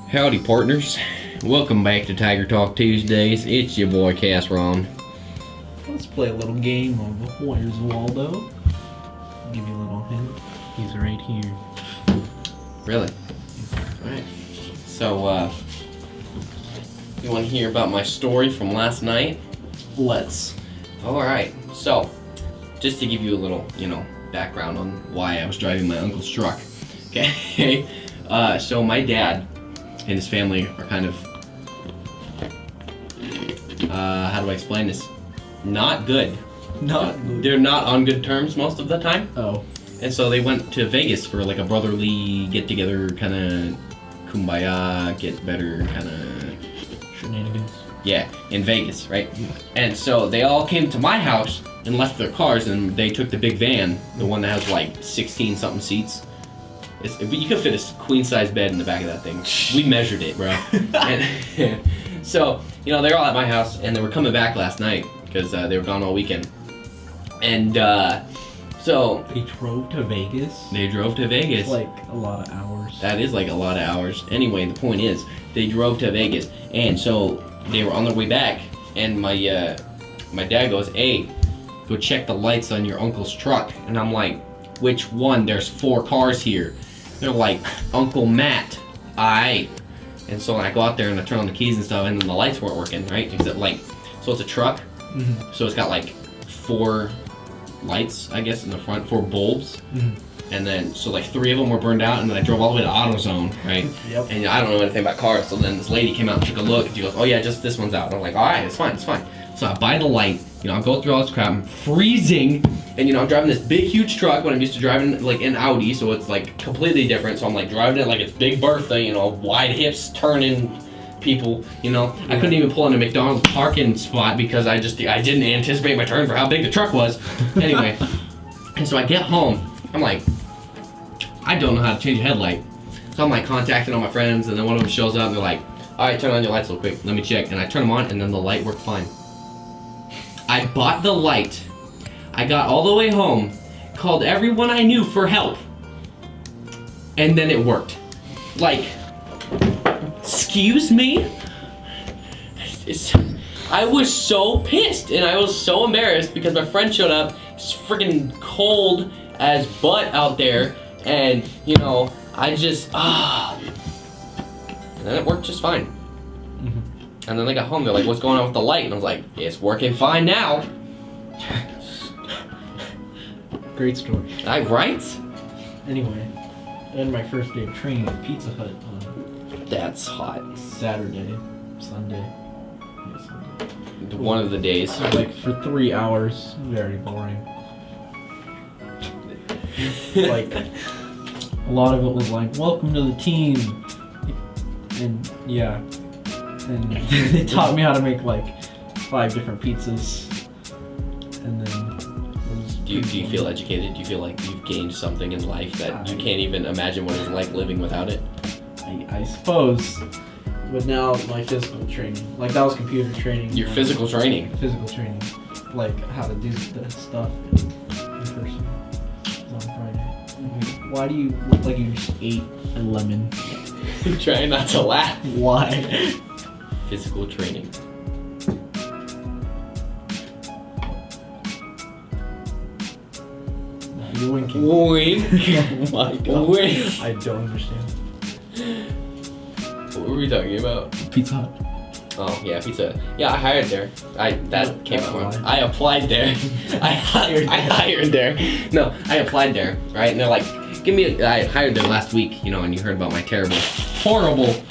Howdy, partners. Welcome back to Tiger Talk Tuesdays. It's your boy, Cass Ron. Let's play a little game of Where's Waldo. Give you a little hint. He's right here. Really? Alright. So, you want to hear about my story from last night? Let's. Alright. So, just to give you a little, background on why I was driving my uncle's truck. Okay? So my dad and his family are kind of, how do I explain this? Not good. Not good. They're not on good terms most of the time. Oh. And so they went to Vegas for like a brotherly get-together, kind of kumbaya, get better kind of... Shenanigans. Yeah, in Vegas, right? And so they all came to my house and left their cars, and they took the big van, the one that has like 16-something seats. You could fit a queen-size bed in the back of that thing. We measured it, bro. And, so, they're all at my house, and they were coming back last night because they were gone all weekend. And so... They drove to Vegas? They drove to Vegas. It's like a lot of hours. That is like a lot of hours. Anyway, the point is, they drove to Vegas, and so they were on their way back, and my dad goes, "Hey, go check the lights on your uncle's truck." And I'm like, "Which one? There's 4 cars here." They're like, "Uncle Matt." Aight. And so I go out there and I turn on the keys and stuff, and then the lights weren't working, right? Except so it's a truck, so it's got like 4 lights, I guess, in the front, 4 bulbs. And then, so like 3 of them were burned out, and then I drove all the way to AutoZone, right? Yep. And I don't know anything about cars, so then this lady came out and took a look, and she goes, "Oh yeah, just this one's out." And I'm like, "Alright, it's fine. So I buy the light, I go through all this crap, I'm freezing, and I'm driving this big, huge truck when I'm used to driving like an Audi, so it's like completely different, so I'm like driving it like it's Big Bertha, wide hips, turning people, I couldn't even pull in a McDonald's parking spot because I didn't anticipate my turn for how big the truck was. Anyway, and so I get home, I'm like, I don't know how to change a headlight. So I'm like contacting all my friends, and then one of them shows up and they're like, "Alright, turn on your lights real quick, let me check." And I turn them on, and then the light worked fine. I bought the light, I got all the way home, called everyone I knew for help, and then it worked. Like, excuse me? I was so pissed, and I was so embarrassed because my friend showed up. It's freaking cold as butt out there, and I just and then it worked just fine. And then they got home, they're like, "What's going on with the light?" And I was like, "It's working fine now." Great story. Right? Anyway, I had my first day of training at Pizza Hut on That's hot. Sunday. Yeah, Sunday. One of the days. Like for 3 hours, very boring. Like, a lot of it was like, "Welcome to the team," and yeah, and they taught me how to make like 5 different pizzas, and then. Do you feel educated? Do you feel like you've gained something in life that you can't even imagine what it's like living without it? I suppose. But now my physical training, like that was computer training. Your physical training? Physical training, like how to do the stuff in person. It was on Friday. Why do you look like you just ate a lemon? I'm trying not to laugh. Why? Physical training. You're winking. Wink. Oh my god. Wink. I don't understand. What were we talking about? Pizza Hut. Oh yeah, pizza. Yeah, I hired there. That came from. That's I applied there. I hired there. No, I applied there, right? And they're like, I hired there last week, and you heard about my terrible, horrible,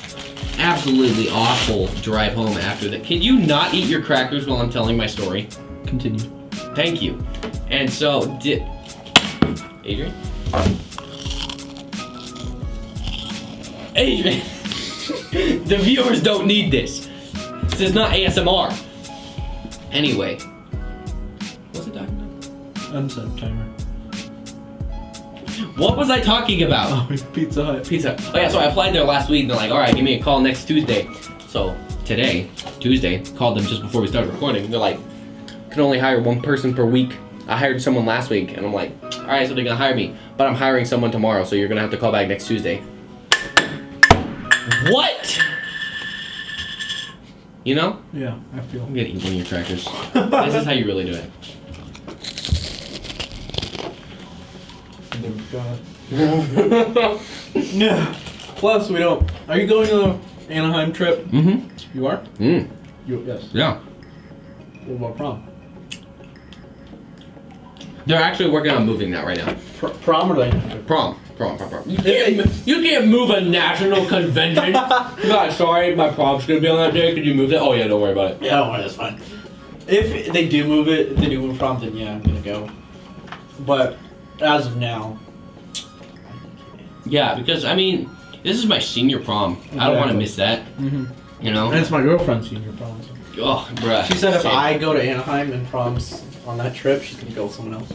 absolutely awful drive home after that. Can you not eat your crackers while I'm telling my story? Continue. Thank you. And so Adrian? Adrian! The viewers don't need this. This is not ASMR. Anyway. What's it talking about? Unset timer. What was I talking about? Oh, Pizza Hut. Pizza. Oh yeah, so I applied there last week, and they're like, "Alright, give me a call next Tuesday." So today, Tuesday, called them just before we started recording. They're like, "Can only hire 1 person per week." I hired someone last week, and I'm like, "Alright, so they're gonna hire me, but I'm hiring someone tomorrow, so you're gonna have to call back next Tuesday." What? You know? Yeah, I feel. I'm gonna eat one of your crackers. This is how you really do it. Yeah. Plus, we don't. Are you going to the Anaheim trip? Mm-hmm. You are? Mm. Yes. Yeah. What about prom? They're actually working on moving that right now. Prom or the Anaheim trip? Prom. You can't move a national convention. God, sorry, my prom's gonna be on that day. Could you move that? Oh yeah, don't worry about it. Yeah, well, that's fine. If they do move it, if they do move prom, then yeah, I'm gonna go. But as of now, Yeah, because I mean, this is my senior prom. I don't want to miss that. mm-hmm. You know? And it's my girlfriend's senior prom. So. Oh, bruh. She said if Same. I go to Anaheim and proms on that trip, she's gonna go with someone else.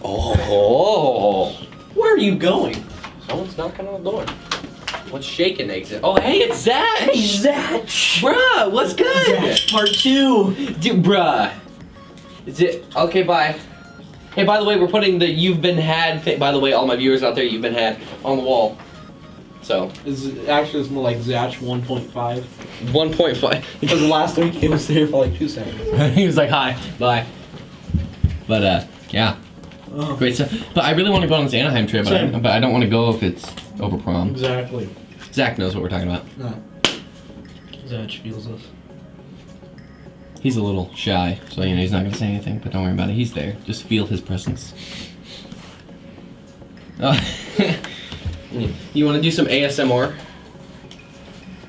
Oh. Where are you going? Someone's knocking on the door. What's shaking, exit? Oh, hey, it's Zach. Hey, Zach! Bruh, what's good? Zach, part 2! Dude, bruh. Is it? Okay, bye. Hey, by the way, we're putting the You've Been Had thing. By the way, all my viewers out there, You've Been Had on the wall. So. It's more like Zach 1.5. 1.5. Because last week he was there for like 2 seconds. He was like, hi, bye. But, yeah. Oh. Great stuff. But I really want to go on this Anaheim trip, Same. but I don't want to go if it's over prom. Exactly. Zach knows what we're talking about. No. Zach feels us. He's a little shy, so you know he's not gonna say anything. But don't worry about it. He's there. Just feel his presence. You want to do some ASMR?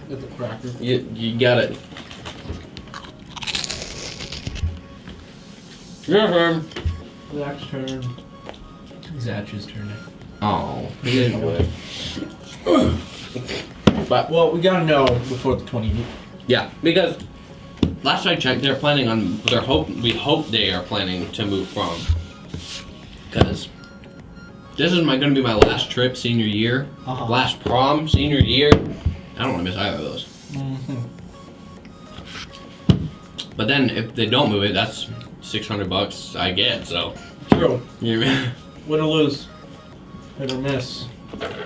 With the cracker. You got it. Your turn. Zach's turn. Zach's turn. Oh, he didn't do it. But well, we gotta know before the 20th. Yeah, because last I checked, they're planning on. We hope they are planning to move from. Because this is going to be my last trip senior year, Uh-huh. last prom senior year. I don't want to miss either of those. Mm-hmm. But then if they don't move it, that's $600 I get. So True. you Win or lose. Hit or miss.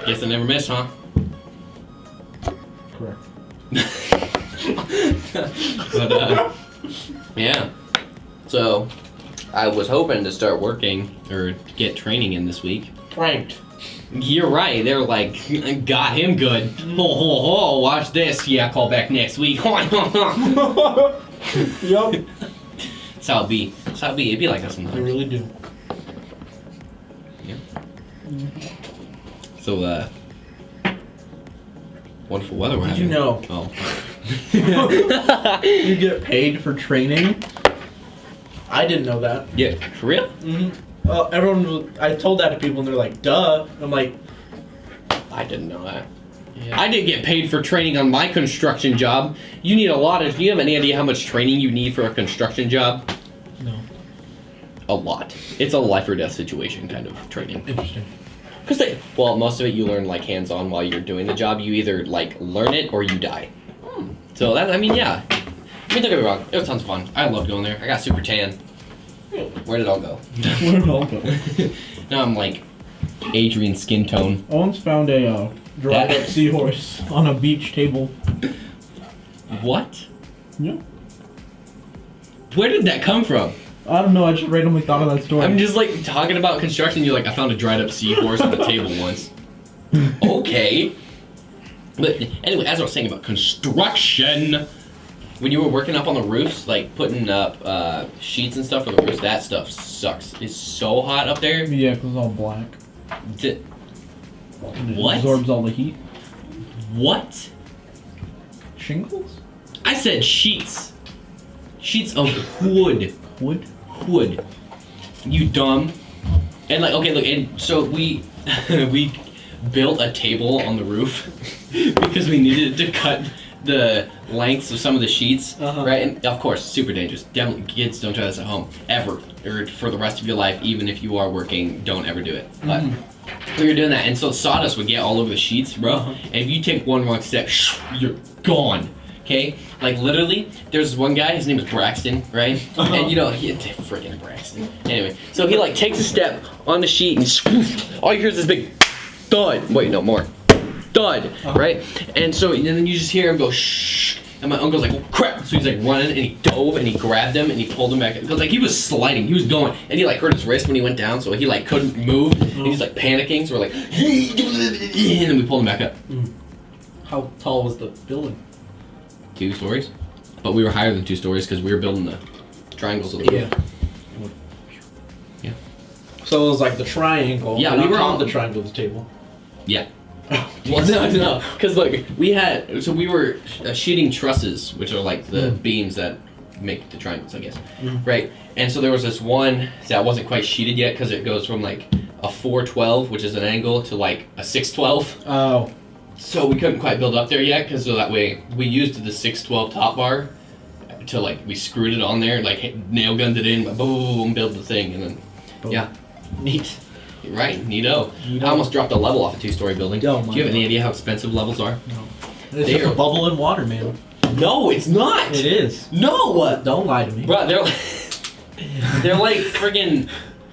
guess I never miss, huh? Correct. But yeah. So I was hoping to start working or get training in this week. Pranked. You're right. They're like, got him good. Ho ho ho! Watch this. Yeah, call back next week. Yup. That's how it be. That's how it be. It'd be like that I sometimes. really do. So wonderful weather we're Did having. you know Oh. you get paid for training? I didn't know that. Yeah. For real? Mm-hmm. I told that to people and they're like, duh. I'm like, I didn't know that. yeah. I didn't get paid for training on my construction job. You need a lot of. Do you have any idea how much training you need for a construction job? No. A lot. It's a life or death situation kind of training. Interesting. Because most of it you learn like hands-on while you're doing the job. You either like learn it or you die. So that, I mean, yeah. I mean, don't get me wrong. It was tons of fun. I loved going there. I got super tan. Where did it all go? Where did it all go? Now I'm like Adrian skin tone. I once found a dried up seahorse on a beach table. What? Yeah. Where did that come from? I don't know, I just randomly thought of that story. I'm just like talking about construction. You're like, I found a dried up seahorse on the table once. Okay. But anyway, as I was saying about construction, when you were working up on the roofs, like putting up sheets and stuff for the roofs, that stuff sucks. It's so hot up there. Yeah, because it's all black. Th- And it What? absorbs all the heat. What? Shingles? I said sheets. Sheets of wood. Wood? Wood. You dumb. And like, okay, look, and so we we built a table on the roof because we needed to cut the lengths of some of the sheets, Uh-huh. right? And of course, super dangerous. Definitely, kids don't try this at home ever, or for the rest of your life. Even if you are working, don't ever do it. But we were doing that, and so sawdust would get all over the sheets, bro. Uh-huh. And if you take one wrong step, you're gone. Okay, like literally, there's one guy. His name is Braxton, right? Uh-huh. And you know, freaking Braxton. Anyway, so he like takes a step on the sheet, and all you hear is this big thud. Wait, no more. thud, right? And so and then you just hear him go shh, and my uncle's like, oh, crap! So he's like running, and he dove, and he grabbed him, and he pulled him back, because like he was sliding, he was going, and he like hurt his wrist when he went down, so he like couldn't move, and he's like panicking. So we're like, and then we pulled him back up. How tall was the building? 2 stories, but we were higher than 2 stories because we were building the triangles of the roof. Yeah. So it was like the triangle. Yeah, and we were on on the triangle of the table. Yeah. Well, no, because look, we were sheeting trusses, which are like the beams that make the triangles, I guess, right? And so there was this one that wasn't quite sheeted yet because it goes from like a 412, which is an angle, to like a 612. Oh. So we couldn't quite build up there yet, because so that way we used the 612 top bar to like we screwed it on there, like nail gunned it in, boom, build the thing, and then Boom. yeah, Neat. right, neato. Neato. I almost dropped a level off a 2-story building. Oh, Do my you have any God. idea how expensive levels are? No. It's They just are- a bubble in water, man. No, it's not. It is. No, Don't lie to me. bro, they're like friggin'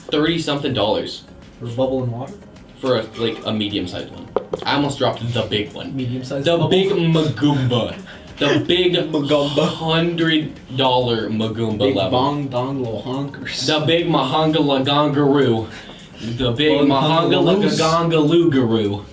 $30-something For a bubble in water? for a medium-sized one. I almost dropped the big one. Medium sized The bubble? big Magumba. The big Magumba. $100 Magumba Big level. bong dong little honkers. The big Mahangalagongaroo. The big Mahangaloos. Mahangalagongaloogaroo.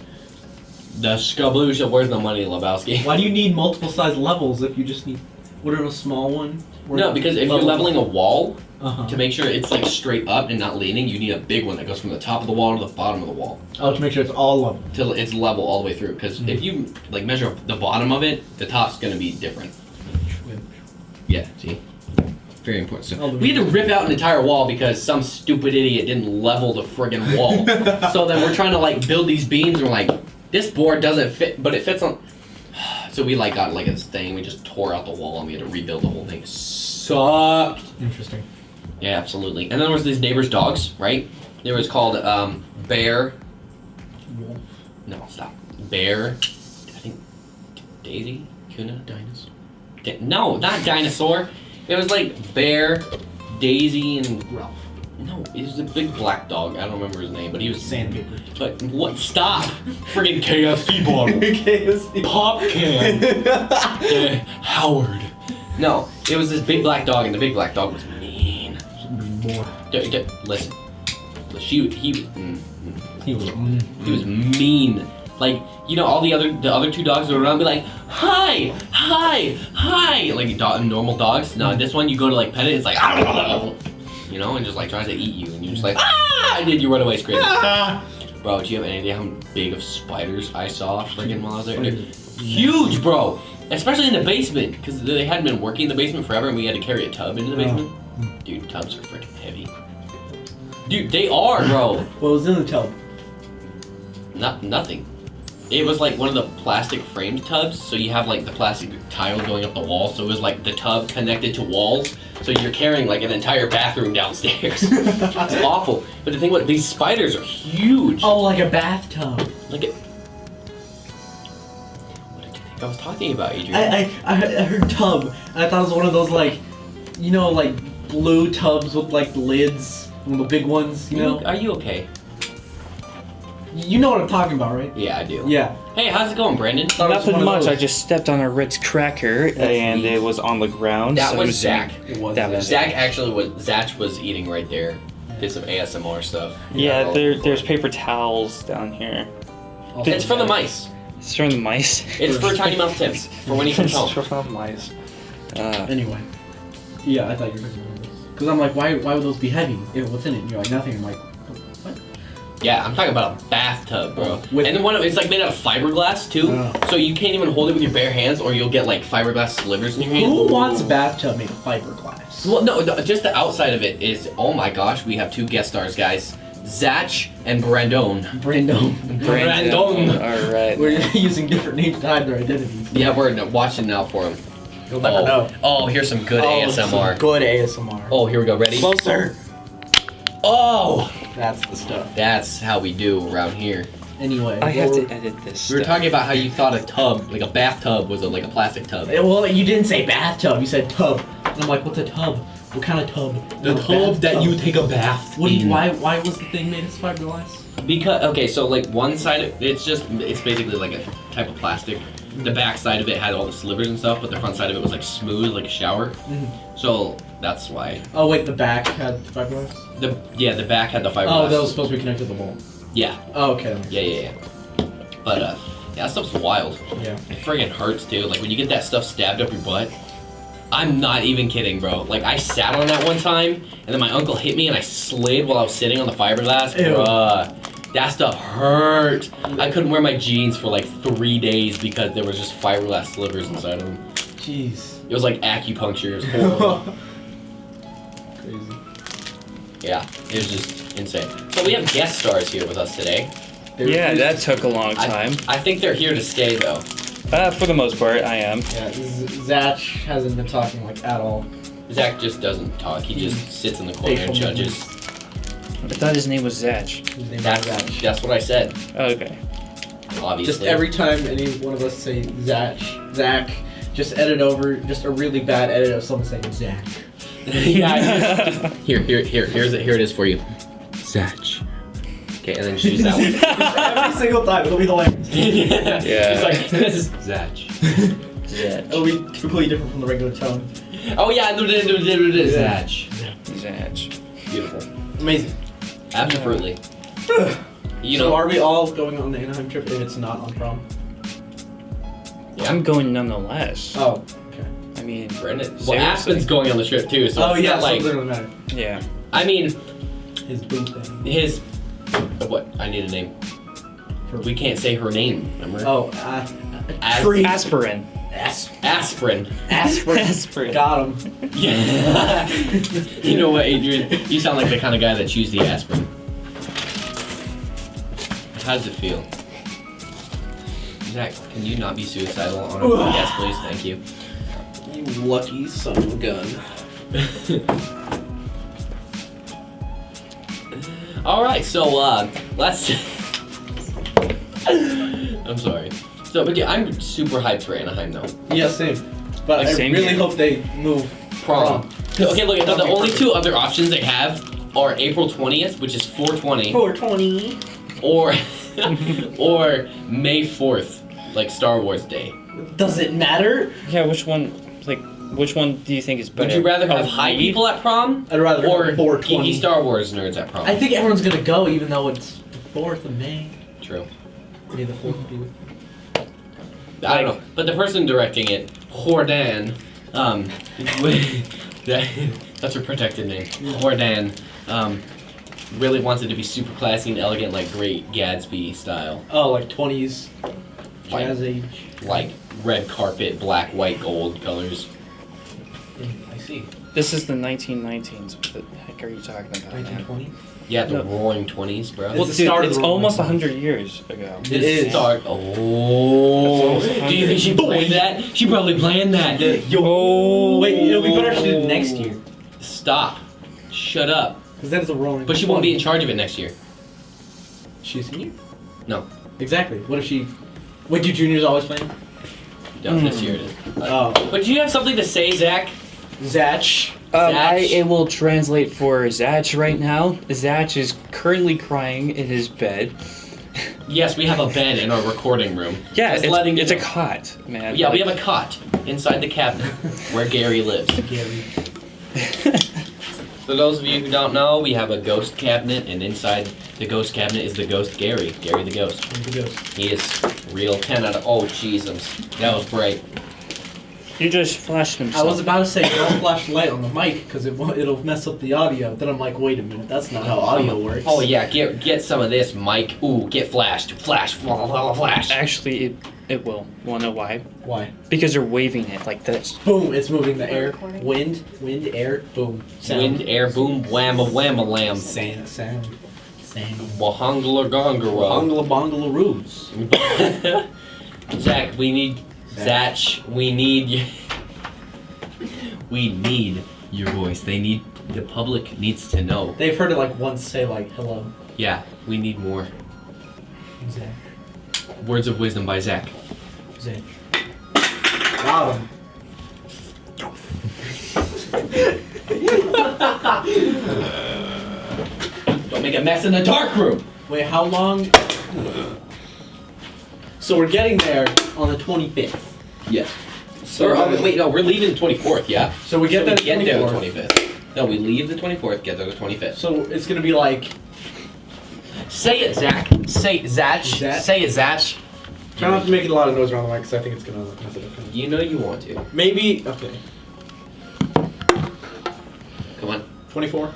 The Skablusha. Where's the money, Lebowski? Why do you need multiple size levels if you just need... What are a small one? No, because if you're leveling a wall, Uh-huh. to make sure it's like straight up and not leaning, you need a big one that goes from the top of the wall to the bottom of the wall. Oh, to make sure it's all level. Till it's level all the way through. Because if you like measure the bottom of it, the top's gonna be different. Yeah, see? Very important. So we had to rip out an entire wall because some stupid idiot didn't level the friggin' wall. So then we're trying to like build these beams and we're like, this board doesn't fit, but it fits on. So we like got like this thing, we just tore out the wall and we had to rebuild the whole thing. It sucked. Interesting. Yeah, absolutely. And then there was these neighbors' dogs, right? There was called Bear. Wolf. No, stop. Bear. I think Daisy, Kuna, Dinosaur. no, not dinosaur. It was like Bear, Daisy, and Ralph. no, it was a big black dog. I don't remember his name, but he was. Sandpaper. But what? Stop! Friggin' KFC bottle. KFC. Pop can. Howard. No, it was this big black dog, and the big black dog was mean. More. Listen, he He was. was mean. Like, you know, all the other 2 dogs were around, be like, hi, like normal dogs. No, this one you go to like pet it, it's like, you know, and just like tries to eat you, and you're just like, and then you run away screaming. Bro, do you have any idea how big of spiders I saw friggin' while I was there? They're huge, bro. Especially in the basement, because they hadn't been working in the basement forever, and we had to carry a tub into the basement. Dude, tubs are freaking heavy. Dude, they are, bro. What was in the tub? Nothing. It was like one of the plastic framed tubs, so you have like the plastic tile going up the wall, so it was like the tub connected to walls, so you're carrying like an entire bathroom downstairs. It's awful. But the thing about these spiders are huge. Oh, like a bathtub. Like it. What did you think I was talking about, Adrian? I heard tub, and I thought it was one of those like, you know, like blue tubs with like lids, one of the big ones, you know. Are you okay? You know what I'm talking about, right? Yeah, I do. Yeah. Hey, how's it going, Brandon? Thought it was Nothing one of much. those. I just stepped on a Ritz cracker and it was on the ground. That so was I'm Zach. It was That was Zach actually was. Zach was eating right there. Did some ASMR stuff. Yeah, there's paper towels down here. It's for the mice. It's from the mice. It's for Tiny Mouse Tips. For when he comes home. It's from the mice. Anyway. Yeah, I thought you were talking about this. Because I'm like, why would those be heavy? What's in it? And you're like, nothing. I'm like, what? Yeah, I'm talking about a bathtub, bro. With- And then it's like made out of fiberglass too, Oh. so you can't even hold it with your bare hands, or you'll get like fiberglass slivers in your hand. Who wants a bathtub made of fiberglass? Well, no, just the outside of it is. Oh my gosh, we have 2 guest stars, guys. Zach and Brandon. Brandon. All right. We're using different names to hide their identities. Yeah, we're watching out for him. You'll never know. Oh, here's some good ASMR. some good ASMR. Oh, here we go. Ready? Closer. Oh, That's the stuff. that's how we do around here. Anyway. I have well, to edit this. We were stuff. talking about how you thought a tub, like a bathtub, was like a plastic tub. Well, you didn't say bathtub. You said tub. And I'm like, what's a tub? What kind of tub? The No, tub that bathtub. you take a bath What do you, in. why was the thing made of fiberglass? Because okay, so like one side of it's basically like a type of plastic. The back side of it had all the slivers and stuff, but the front side of it was like smooth, like a shower. So that's why. Oh wait, the back had fiberglass. The back had the fiberglass. Oh, that was supposed to be connected to the wall. Yeah. Oh, okay. Yeah. But yeah, that stuff's wild. Yeah. It friggin' hurts too. Like when you get that stuff stabbed up your butt. I'm not even kidding, bro. Like I sat on that one time, and then my uncle hit me, and I slid while I was sitting on the fiberglass. Ew. Bruh, that stuff hurt. I couldn't wear my jeans for like 3 days because there was just fiberglass slivers inside of them. Jeez. It was like acupuncture. It was horrible. Crazy. Yeah, it was just insane. So we have guest stars here with us today. Yeah, that took a long time. I think they're here to stay though. For the most part, I am. Yeah, Zach hasn't been talking like at all. Zach just doesn't talk. He just sits in the corner and Facial judges. I thought his name was Zach. His name is Zach. That's what I said. Okay. Obviously. Just every time any one of us say Zach, just edit over just a really bad edit of someone saying Zach. Yeah. Here it is for you. Zach. Okay, and then just use that one. Every single time it'll be hilarious. Yeah. Yeah. It's like this is Zach. Zach. It'll be completely different from the regular tone. Oh yeah, Zach. Zach. Beautiful. Amazing. Absolutely. You So know. are we all going on the Anaheim trip if it's not on prom? Yeah. I'm going nonetheless. Oh, okay. I mean, Brendan. Well, seriously. Aspen's going on the trip too, so Oh it's yeah, not so it like. doesn't really matter. Yeah. I mean, His boo thing. his. What? I need a name. We can't say her name. Remember? Oh, As- Aspirin. Aspirin. Aspirin. Got him. Yeah. You know what, Adrian? You sound like the kind of guy that chews the aspirin. How does it feel? Zach, can you not be suicidal on a podcast, please? Thank you. You lucky son of a gun. All right, so let's. I'm sorry. So, but yeah, I'm super hyped for Anaheim though. Yeah, same. But Like, I same really here. hope they move Prom. Okay, look, the That'd be only perfect. two other options they have are April 20th, which is 420, 420. or or May 4th, like Star Wars Day. Does it matter? Yeah, which one do you think is better? Would you rather have Probably- high people at prom I'd rather or have 420. geeky Star Wars nerds at prom? I think everyone's gonna go, even though it's the 4th of May. True. May the 4th be with I don't know, but the person directing it, Hordan, that's her protected name, Hordan, really wants it to be super classy and elegant, like Great Gatsby style, Oh, like 20s. Like- Jazz age. like red carpet, black, white, gold colors. I see. This is the 1919s. What the heck are you talking about, man? 1920? Yeah, the No. Roaring 20s, bro. It's Well, the dude, start of it's the Roman almost Empire. 100 years ago. It is. Start. Oh, do you think she planned that? She probably planned that. Oh. Wait, it'll be better if she did it next year. Stop. Shut up. Because then it's a rolling. But she won't be in charge of it next year. She's a senior? No. Exactly. What if she. Wait, do juniors always play? No, this year it is. Oh. But do you have something to say, Zach? Zach. Zach. It will translate for Zach right now. Zach is currently crying in his bed. Yes, we have a bed in our recording room. Yeah, Just letting you it's a know. cot, man. Yeah, we have a cot inside the cabinet where Gary lives. Gary. For those of you who don't know, we have a ghost cabinet, and inside the ghost cabinet is the ghost Gary. Gary the ghost. He is real 10 out of. Oh, Jesus. That was bright. You just flashed him. I was about to say don't flash the light on the mic because it'll mess up the audio. Then I'm like, wait a minute, that's not how audio works. Oh, yeah, get some of this, Mike. Ooh, get flashed. Flash, flash. Actually, it will. Wanna know why? Why? Because they're waving it like this. Boom! It's moving the air. Wind, air. Boom. Sound. Wind, air, boom, whamma, whamma, lamb. Sound. Sound. Wahongler gongera. Bongla bongla roos. Zach, we need. Zach, we need. We need your voice. The public needs to know. They've heard it like once say like hello. Yeah, we need more. Zach. Words of wisdom by Zach. Zach. Got him. Don't make a mess in the dark room. Wait, how long? So we're getting there on the 25th. Yes. So Wait, no, we're leaving the 24th, yeah? So we get there the there the 24th. 25th. No, we leave the 24th, get there the 25th. So it's gonna be like. Say it, Zach. Say it, Zach. Zach? Say it, Zach. Try not to make a lot of noise around the mic because I think it's gonna mess it up. You know you want to. Maybe okay. Come on. 24.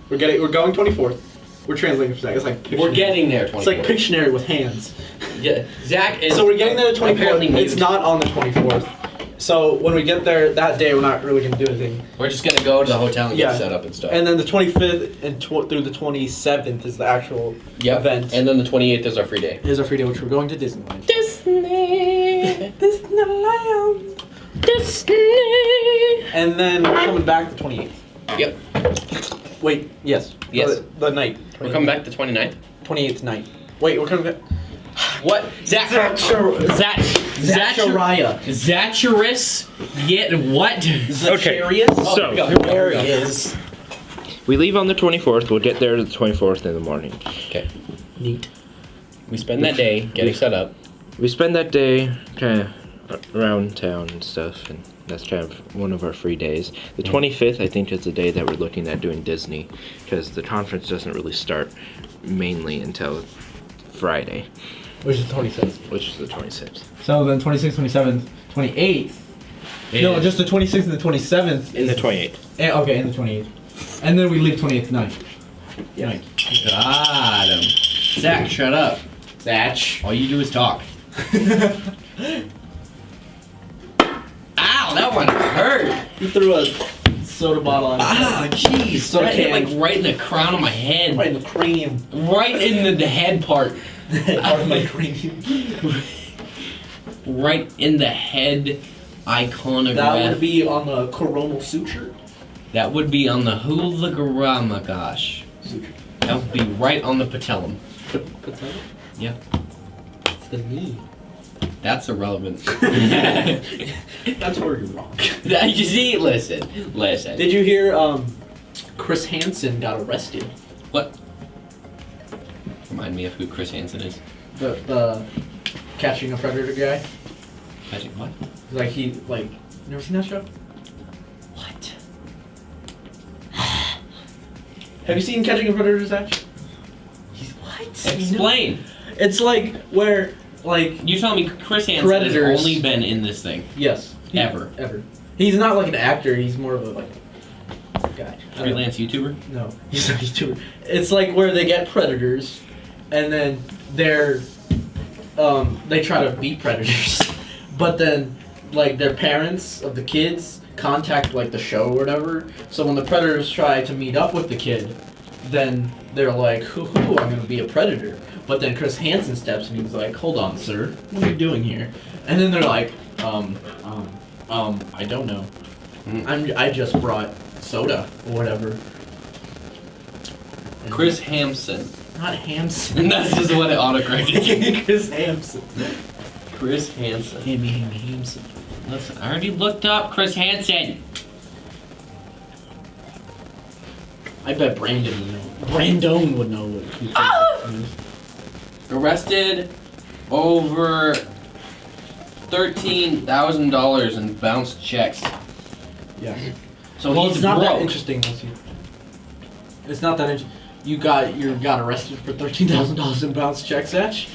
We're going 24th. We're translating for Zach. It's like Pictionary. We're getting there 24th. It's like Pictionary with hands. Yeah, Zach is. So we're getting there the 24th. apparently It's mute. not on the 24th. So when we get there that day, we're not really gonna do anything. We're just gonna go to the hotel and get Yeah. set up and stuff. And then the 25th and through the 27th is the actual Yep. event. And then the 28th is our free day. Here's our free day, which we're going to Disneyland. Disney. Disneyland. Disney. And then we're coming back the 28th. Yep. Wait, yes. Yes. The night. We're coming back the 29th. 28th night. Wait, we're coming back. What? Zach. Zachariah. Zacharias. Yeah, what? Zacharias? So, There he is. we leave on the 24th. We'll get there the 24th in the morning. Okay. Neat. We spend that day getting set up. We spend that day kind of around town and stuff, and that's kind of one of our free days. The 25th, I think, is the day that we're looking at doing Disney, because the conference doesn't really start mainly until Friday, Which is 26th. which is the 26th. So then 26th, 27th, 28th. No, just the 26th and the 27th. In the 28th. Okay, and the 28th. And then we leave 28th night. Yeah. Got him. Zach, shut up. Zach. All you do is talk. Ow, that one hurt. You threw a soda bottle on his Ah, jeez. Soda That hit can. like right in the crown of my head. right in the cranium. Right in the head part. Part of my cranium. Right in the head iconograph. That would be on the coronal suture. That would be on the hulagrama, gosh. Suture. That would be right on the patellum. Patella? Yeah. It's the knee. That's irrelevant. That's where you're wrong. You see, listen. Did you hear Chris Hansen got arrested? What? Remind me of who Chris Hansen is. The catching a predator guy? Magic what? Like you never seen that show? What? Have you seen Catching a Predator, Zach? What? Explain. It's like where You're telling me Chris Hansen Predators. has only been in this thing yes. ever. He's not like an actor, he's more of a guy. I don't know. Freelance YouTuber. No, he's not a YouTuber. It's like where they get predators, and then they try to beat predators, but then like their parents of the kids contact like the show or whatever. So when the predators try to meet up with the kid, then they're like, "Hoo, I'm gonna be a predator." But then Chris Hansen steps and he's like, "Hold on, sir, what are you doing here?" And then they're like, I don't know. I just brought soda or whatever. And Chris Hansen. not Hansen. And that's just what it autocorrected. Chris Hansen. Chris Hansen. Hammy Hansen. Listen, I already looked up Chris Hansen. I bet Brandon would know. Brandon would know who Chris Hansen is. Arrested over $13,000 in bounced checks. Yeah. So Well, he's it's not broke. that interesting. It's not that interesting. You got arrested for $13,000 in bounce checks, Ash?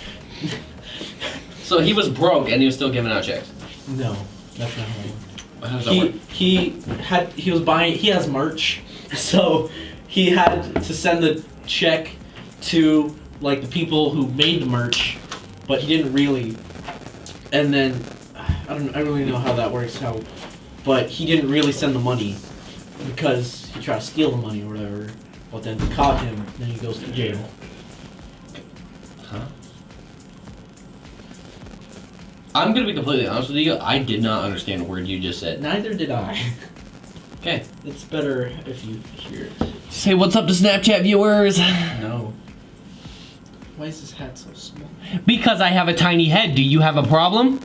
So he was broke and he was still giving out checks. No, that's not how it works. How does that work? He has merch, so he had to send the check to like the people who made the merch, but he didn't really. And then I don't really know how that works. But he didn't really send the money because he tried to steal the money or whatever. But then they caught him, then he goes to jail. Huh? I'm gonna be completely honest with you. I did not understand a word you just said. Neither did I. Okay. It's better if you hear it. Say what's up to Snapchat viewers. No. Why is this hat so small? Because I have a tiny head. Do you have a problem?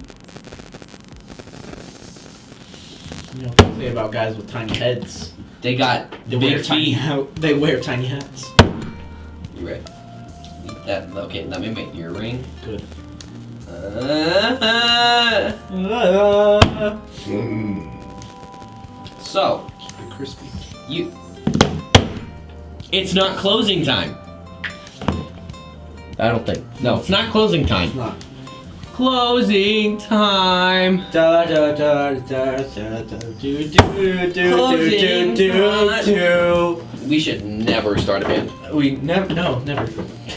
You know what they say about guys with tiny heads? They got They wear big tiny feet. They wear tiny hats. You're right. Okay, let me make your ring. Good. So, Crispy. you. It's not closing time. I don't think. No, it's not closing time. It's not. Closing time. Da da da da da da do do do Closing do do do. We should never start a band. We never. No, never.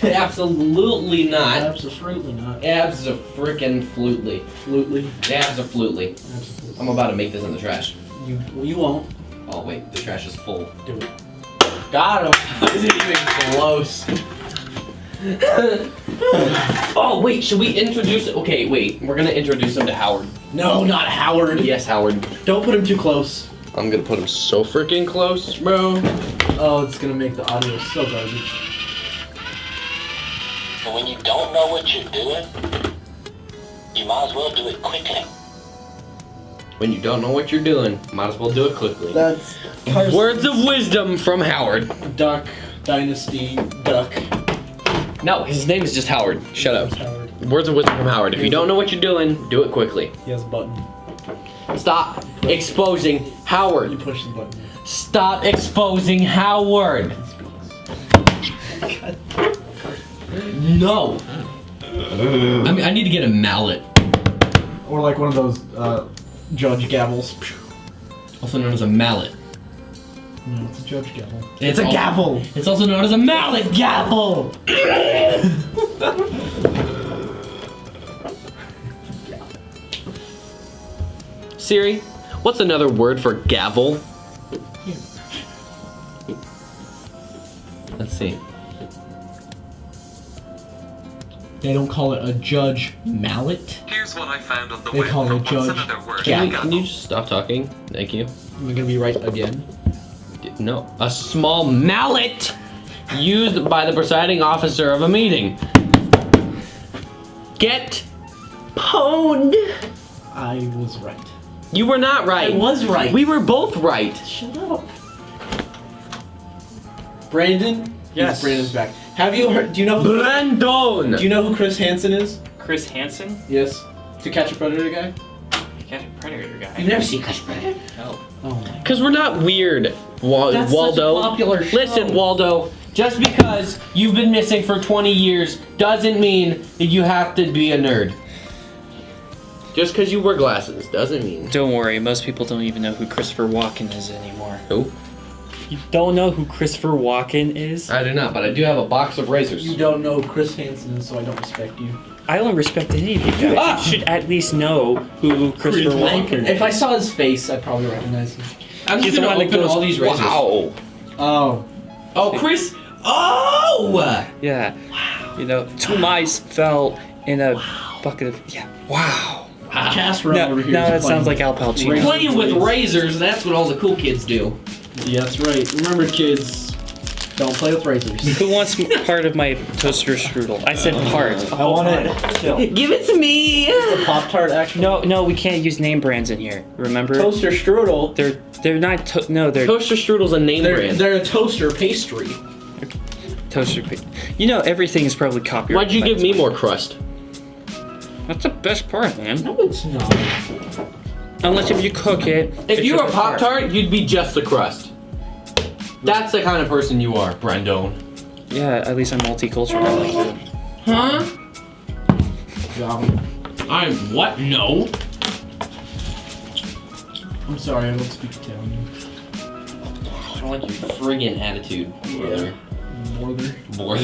Absolutely not. Absolutely not. Abso-frickin-flutely. Absolutely. Abso-flutely. Absolutely. I'm about to make this in the trash. You won't Oh wait, the trash is full. do it. Got him. Isn't even close. Oh wait, should we introduce? Okay, wait. We're gonna introduce him to Howard. No, not Howard. Yes, Howard. Don't put him too close. I'm gonna put him so freaking close, bro. Oh, it's gonna make the audio so garbage. But when you don't know what you're doing, you might as well do it quickly. When you don't know what you're doing, might as well do it quickly. That's Words of wisdom from Howard. Duck Dynasty Duck. No, his name is just Howard. Shut up. Howard. Words of wisdom from Howard. If you don't know what you're doing, do it quickly. He has a button. Stop exposing You Howard. push the button. Stop exposing Howard. No. I mean, I need to get a mallet, Or like one of those judge gavels. also known as a mallet. No, it's a judge gavel. It's a gavel. It's also known as a mallet gavel. Siri, what's another word for gavel? Let's see. They don't call it a judge mallet. Here's what I found on the They web call for it what's judge. another word Can for you just stop talking? Thank you. Am I gonna be right again? No, a small mallet used by the presiding officer of a meeting. Get pwned. I was right. You were not right. I was right. We were both right. Shut up. Brandon? Yes. Brandon's back. Have you heard? Do you know? Who, Brandon. do you know who Chris Hansen is? Chris Hansen, Yes. To Catch a Predator guy. Cat Predator guy. You've never seen Catch a Predator? No. Oh. Because we're not weird, That's Waldo. such a popular show. Listen, Waldo. Just because you've been missing for 20 years doesn't mean that you have to be a nerd. Just because you wear glasses doesn't mean. Don't worry, most people don't even know who Christopher Walken is anymore. Who? You don't know who Christopher Walken is? I do not, but I do have a box of razors. You don't know who Chris Hansen is, so I don't respect you. I don't respect any of you guys. Ah! You should at least know who Christopher Walken is. If I saw his face, I'd probably recognize him. I'm He's just the gonna one that open goes, all these razors. "Wow." Oh. Oh, Chris. Oh! Yeah. Wow. You know, two mice fell in a bucket of. Yeah. Wow. Casper No, over here. no, is that sounds playing- like Al Pacino. Playing with razors, that's what all the cool kids do. Yeah, that's right. Remember, kids, don't play with razors. Who wants part of my toaster strudel? I said part. I want it. Still. Give it to me! The Pop-Tart action. No, we can't use name brands in here. Remember? Toaster strudel. They're not. They're Toaster Strudel's a name brand. They're a toaster pastry. toaster. You know, everything is probably copyrighted. Why'd you by give this me one. more crust? That's the best part, man. No, it's not. Unless if you cook it. If it's you the were a best part. Pop-Tart, you'd be just the crust. That's the kind of person you are, Brandon. Yeah, at least I'm multicultural. I like that. Huh? Goblin. I'm what? No. I'm sorry, I don't speak Italian. I don't like your friggin' attitude, brother. Border. Border.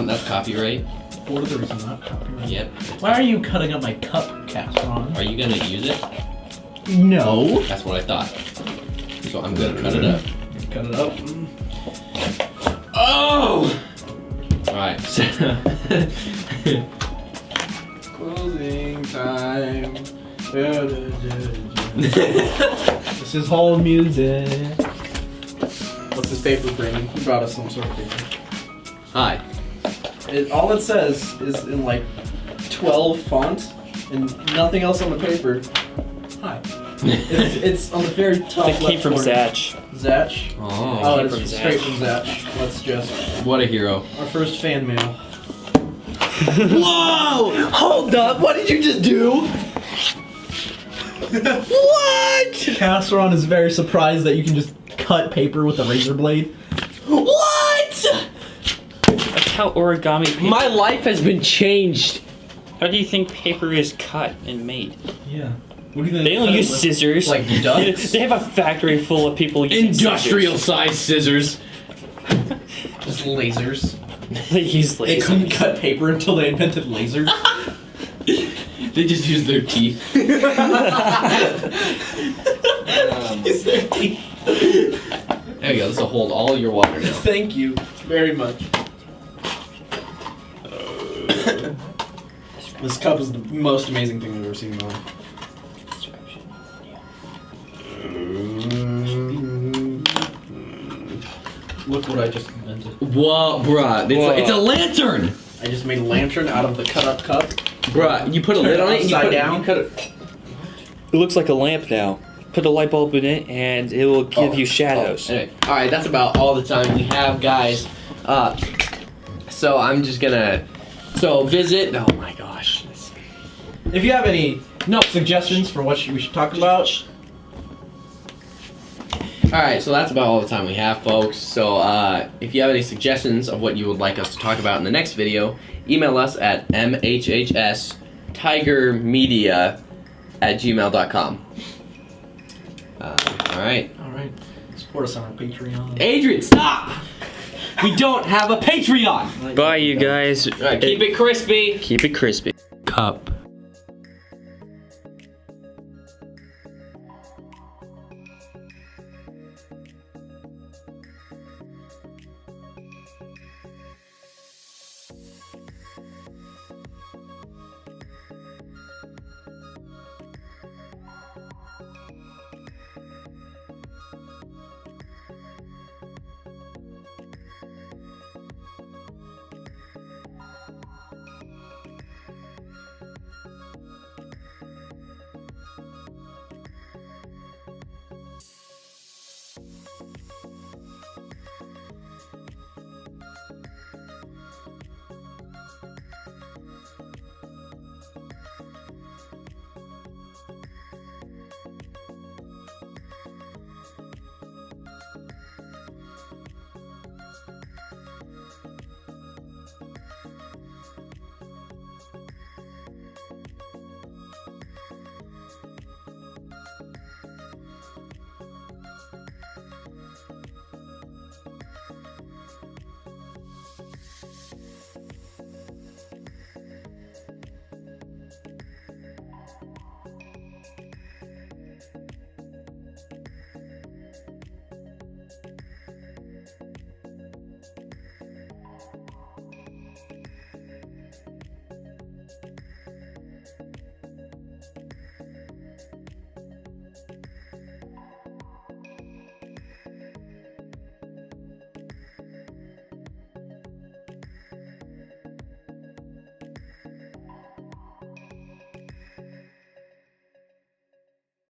That's copyright. Border is not copyright. Yep. Why are you cutting up my cup, Castron? Are you gonna use it? No. That's what I thought. So I'm gonna cut it up. Cut it up. Oh! Alright. Closing time. This is whole music. What's this paper, Brandon? You brought us some sort of paper. Hi. All it says is in like 12 font and nothing else on the paper. Hi. It's on the very top That came left from corner. Zach. Zach. Oh, Oh, came it's from straight Zach. from Zach. Let's just what a hero. our first fan mail. Whoa! Hold up! What did you just do? What? Casseron is very surprised that you can just cut paper with a razor blade. What? That's how origami paper. My life has been changed. How do you think paper is cut and made? Yeah. What do you think? They don't use scissors. Like ducks? They have a factory full of people using Industrial sized scissors. Just lasers. scissors. They use They lasers. couldn't cut paper until they invented lasers. They just use their teeth. Use their teeth. There you go. This will hold all your water now. Thank you very much. This cup is the most amazing thing I've ever seen in my life. Look what I just invented. Whoa, bruh. It's a lantern. I just made a lantern out of the cut up cup. Bruh, you put a lid on it and you Upside put down. You cut it. It looks like a lamp now. Put a light bulb in it, and it will give you shadows. Anyway, all right, that's about all the time we have, guys. So I'm just gonna. So visit. Oh my gosh. If you have any suggestions for what we should talk about, Alright, so that's about all the time we have, folks. So, if you have any suggestions of what you would like us to talk about in the next video, email us at mhhstigermedia@gmail.com. Alright. alright, support us on our Patreon. Adrian, stop! We don't have a Patreon! Bye, you guys. Alright, keep it crispy. Keep it crispy. Cup.